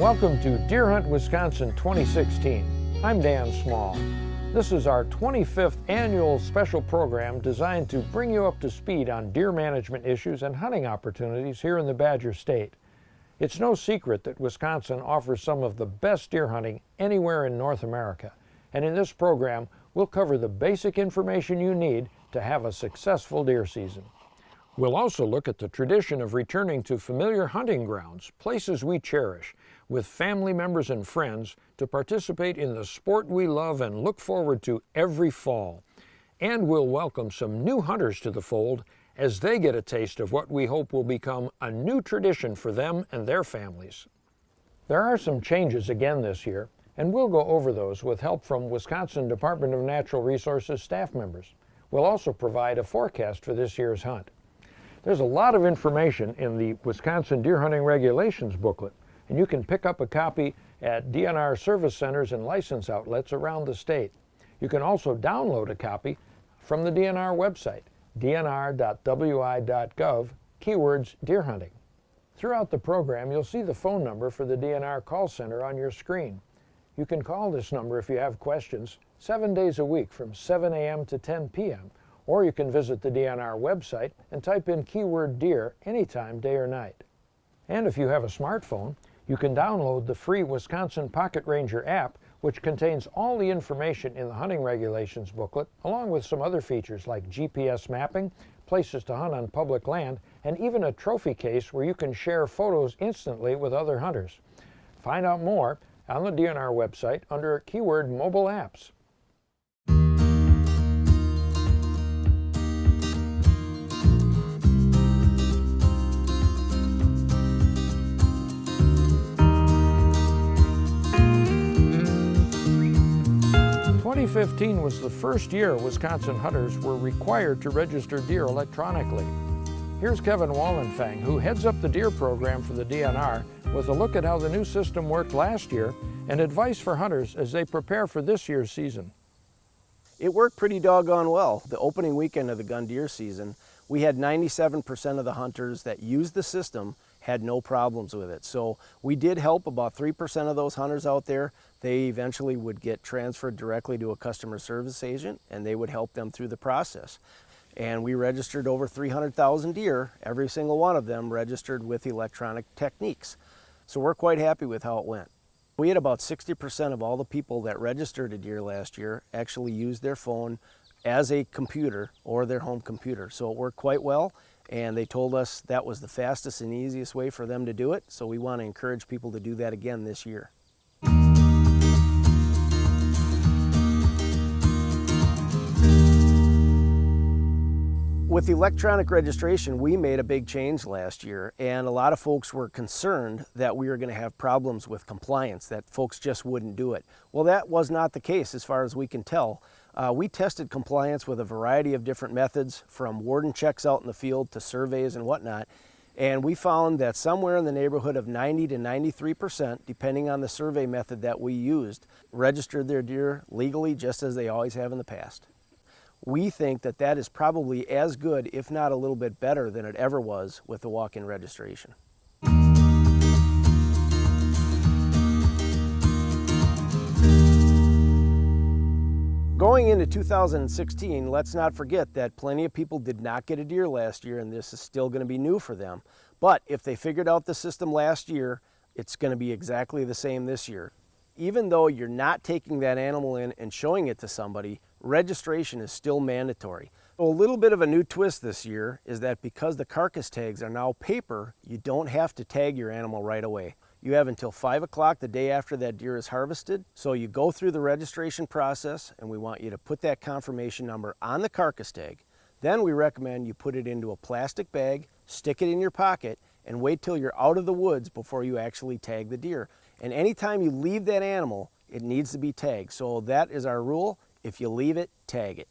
Welcome to Deer Hunt, Wisconsin 2016. I'm Dan Small. This is our 25th annual special program designed to bring you up to speed on deer management issues and hunting opportunities here in the Badger State. It's no secret that Wisconsin offers some of the best deer hunting anywhere in North America. And in this program, we'll cover the basic information you need to have a successful deer season. We'll also look at the tradition of returning to familiar hunting grounds, places we cherish, with family members and friends to participate in the sport we love and look forward to every fall. And we'll welcome some new hunters to the fold as they get a taste of what we hope will become a new tradition for them and their families. There are some changes again this year, and we'll go over those with help from Wisconsin Department of Natural Resources staff members. We'll also provide a forecast for this year's hunt. There's a lot of information in the Wisconsin Deer Hunting Regulations booklet, and you can pick up a copy at DNR service centers and license outlets around the state. You can also download a copy from the DNR website, dnr.wi.gov, keywords deer hunting. Throughout the program, you'll see the phone number for the DNR call center on your screen. You can call this number if you have questions 7 days a week from 7 a.m. to 10 p.m. Or you can visit the DNR website and type in keyword deer anytime, day or night. And if you have a smartphone, you can download the free Wisconsin Pocket Ranger app, which contains all the information in the hunting regulations booklet, along with some other features like GPS mapping, places to hunt on public land, and even a trophy case where you can share photos instantly with other hunters. Find out more on the DNR website under keyword mobile apps. '15 was the first year Wisconsin hunters were required to register deer electronically. Here's Kevin Wallenfang, who heads up the deer program for the DNR, with a look at how the new system worked last year and advice for hunters as they prepare for this year's season. It worked pretty doggone well. The opening weekend of the gun deer season, we had 97% of the hunters that used the system had no problems with it. So we did help about 3% of those hunters out there. They eventually would get transferred directly to a customer service agent, and they would help them through the process. And we registered over 300,000 deer, every single one of them registered with electronic techniques. So we're quite happy with how it went. We had about 60% of all the people that registered a deer last year actually used their phone as a computer or their home computer. So it worked quite well, and they told us that was the fastest and easiest way for them to do it. So we want to encourage people to do that again this year. With electronic registration, we made a big change last year, and a lot of folks were concerned that we were going to have problems with compliance, that folks just wouldn't do it. Well, that was not the case as far as we can tell. We tested compliance with a variety of different methods, from warden checks out in the field to surveys and whatnot, and we found that somewhere in the neighborhood of 90 to 93%, depending on the survey method that we used, registered their deer legally just as they always have in the past. We think that that is probably as good, if not a little bit better, than it ever was with the walk-in registration. Going into 2016, let's not forget that plenty of people did not get a deer last year, and this is still going to be new for them. But if they figured out the system last year, it's going to be exactly the same this year. Even though you're not taking that animal in and showing it to somebody, registration is still mandatory. So a little bit of a new twist this year is that because the carcass tags are now paper, you don't have to tag your animal right away. You have until 5 o'clock the day after that deer is harvested. So you go through the registration process, and we want you to put that confirmation number on the carcass tag. Then we recommend you put it into a plastic bag, stick it in your pocket, and wait till you're out of the woods before you actually tag the deer. And anytime you leave that animal, it needs to be tagged. So that is our rule. If you leave it, tag it.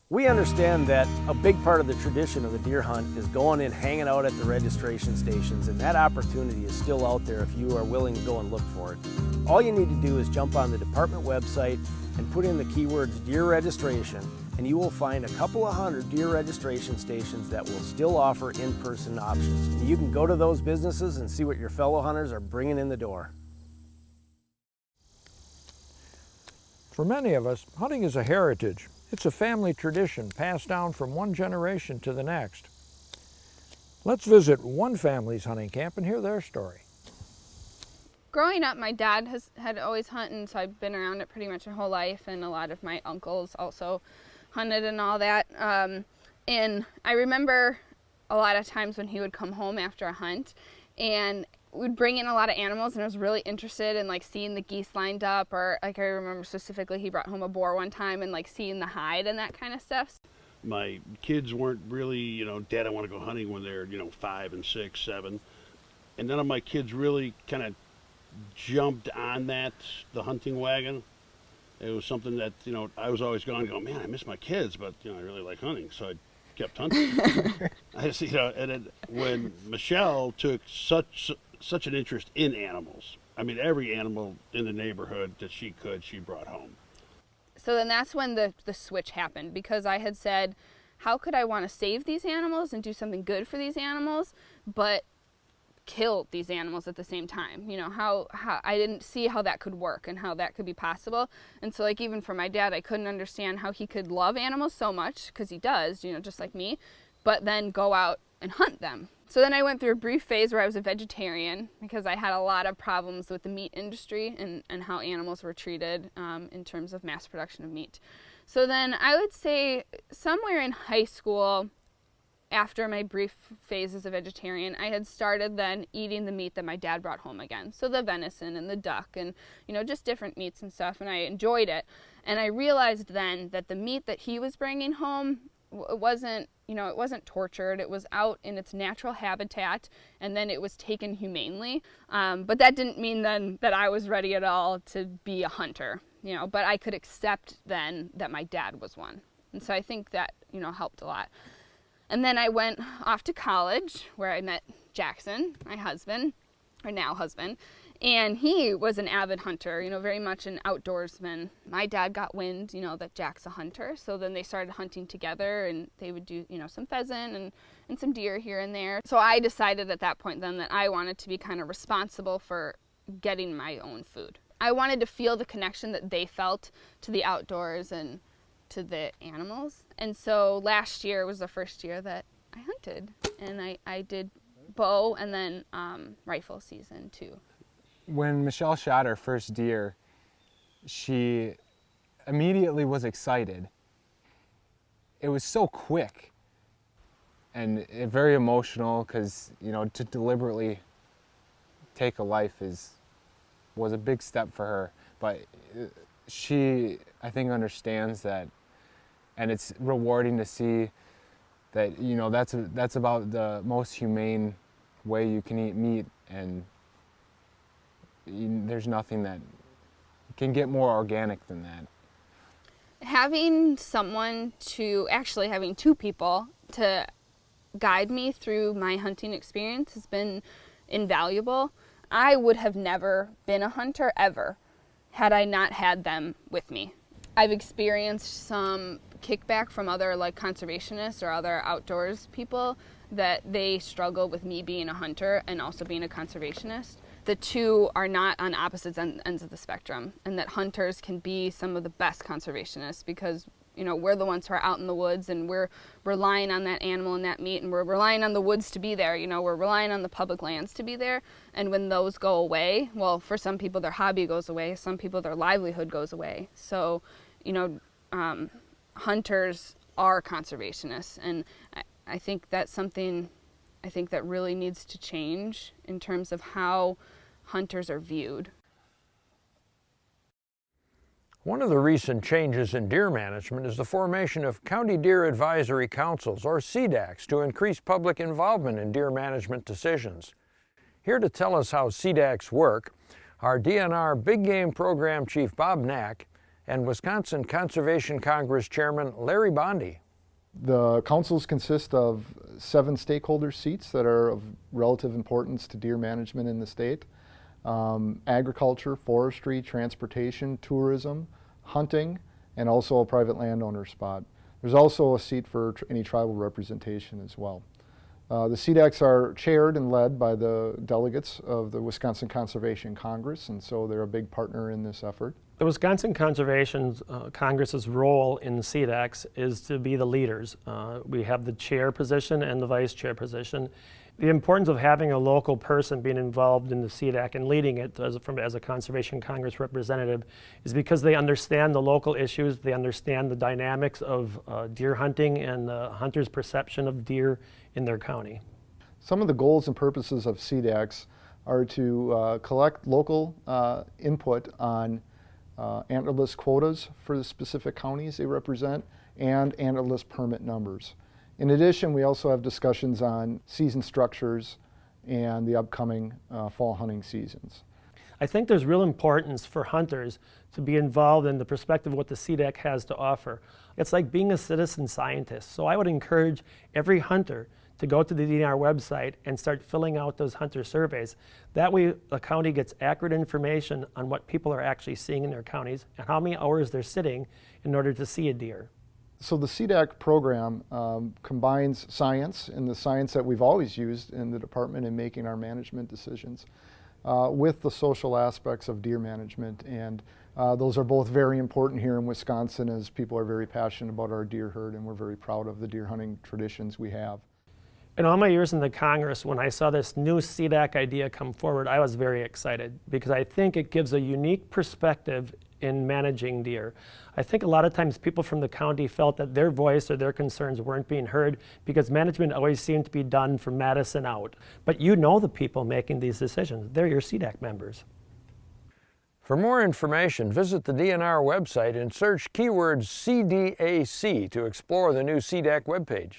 We understand that a big part of the tradition of the deer hunt is going and hanging out at the registration stations, and that opportunity is still out there if you are willing to go and look for it. All you need to do is jump on the department website and put in the keywords deer registration, and you will find a couple of hundred deer registration stations that will still offer in-person options. And you can go to those businesses and see what your fellow hunters are bringing in the door. For many of us, hunting is a heritage. It's a family tradition passed down from one generation to the next. Let's visit one family's hunting camp and hear their story. Growing up, my dad had always hunted, so I've been around it pretty much my whole life, and a lot of my uncles also hunted and all that. And I remember a lot of times when he would come home after a hunt, and we'd bring in a lot of animals, and I was really interested in like seeing the geese lined up, or like I remember specifically he brought home a boar one time and like seeing the hide and that kind of stuff. My kids weren't really, Dad, I want to go hunting when they're, 5 and 6, 7. And none of my kids really kind of jumped on the hunting wagon. It was something that, I was always going, man, I miss my kids, but, I really like hunting. So I kept hunting. And then when Michelle took such an interest in animals, I mean, every animal in the neighborhood that she brought home. So then that's when the switch happened, because I had said, how could I want to save these animals and do something good for these animals, but kill these animals at the same time? How I didn't see how that could work and how that could be possible. And so like even for my dad, I couldn't understand how he could love animals so much, because he does, just like me, but then go out and hunt them. So then I went through a brief phase where I was a vegetarian, because I had a lot of problems with the meat industry and how animals were treated in terms of mass production of meat. So then I would say somewhere in high school, after my brief phase as a vegetarian, I had started then eating the meat that my dad brought home again. So the venison and the duck and, just different meats and stuff, and I enjoyed it. And I realized then that the meat that he was bringing home, it wasn't tortured. It was out in its natural habitat, and then it was taken humanely. But that didn't mean then that I was ready at all to be a hunter, but I could accept then that my dad was one. And so I think that, helped a lot. And then I went off to college, where I met Jackson, my husband, or now husband, and he was an avid hunter, very much an outdoorsman. My dad got wind, that Jack's a hunter, so then they started hunting together, and they would do, some pheasant and some deer here and there. So I decided at that point then that I wanted to be kind of responsible for getting my own food. I wanted to feel the connection that they felt to the outdoors and to the animals. And so last year was the first year that I hunted, and I did bow and then rifle season too. When Michelle shot her first deer, she immediately was excited. It was so quick and very emotional, because to deliberately take a life was a big step for her, but she, I think, understands that. And it's rewarding to see that, that's about the most humane way you can eat meat, and there's nothing that can get more organic than that. Having two people to guide me through my hunting experience has been invaluable. I would have never been a hunter ever had I not had them with me. I've experienced some kickback from other conservationists or other outdoors people that they struggle with me being a hunter and also being a conservationist. The two are not on opposite ends of the spectrum, and that hunters can be some of the best conservationists, because we're the ones who are out in the woods, and we're relying on that animal and that meat, and we're relying on the woods to be there. We're relying on the public lands to be there. And when those go away, well, for some people their hobby goes away, some people their livelihood goes away. So, hunters are conservationists, and I think that's something that really needs to change in terms of how hunters are viewed. One of the recent changes in deer management is the formation of County Deer Advisory Councils, or CDACs, to increase public involvement in deer management decisions. Here to tell us how CDACs work are DNR Big Game Program Chief Bob Knack and Wisconsin Conservation Congress Chairman Larry Bondi. The councils consist of 7 stakeholder seats that are of relative importance to deer management in the state. Agriculture, forestry, transportation, tourism, hunting, and also a private landowner spot. There's also a seat for any tribal representation as well. The CDACs are chaired and led by the delegates of the Wisconsin Conservation Congress, and so they're a big partner in this effort. The Wisconsin Conservation Congress's role in the CDACs is to be the leaders. We have the chair position and the vice chair position. The importance of having a local person being involved in the CDAC and leading it as a Conservation Congress representative is because they understand the local issues, they understand the dynamics of deer hunting and the hunter's perception of deer in their county. Some of the goals and purposes of CDACs are to collect local input on antlerless quotas for the specific counties they represent and antlerless permit numbers. In addition, we also have discussions on season structures and the upcoming fall hunting seasons. I think there's real importance for hunters to be involved in the perspective of what the CDAC has to offer. It's like being a citizen scientist. So I would encourage every hunter to go to the DNR website and start filling out those hunter surveys. That way the county gets accurate information on what people are actually seeing in their counties and how many hours they're sitting in order to see a deer. So the CDAC program combines science, and the science that we've always used in the department in making our management decisions, with the social aspects of deer management. And those are both very important here in Wisconsin, as people are very passionate about our deer herd, and we're very proud of the deer hunting traditions we have. In all my years in the Congress, when I saw this new CDAC idea come forward, I was very excited because I think it gives a unique perspective in managing deer. I think a lot of times people from the county felt that their voice or their concerns weren't being heard because management always seemed to be done from Madison out. But you know the people making these decisions. They're your CDAC members. For more information, visit the DNR website and search keywords CDAC to explore the new CDAC webpage.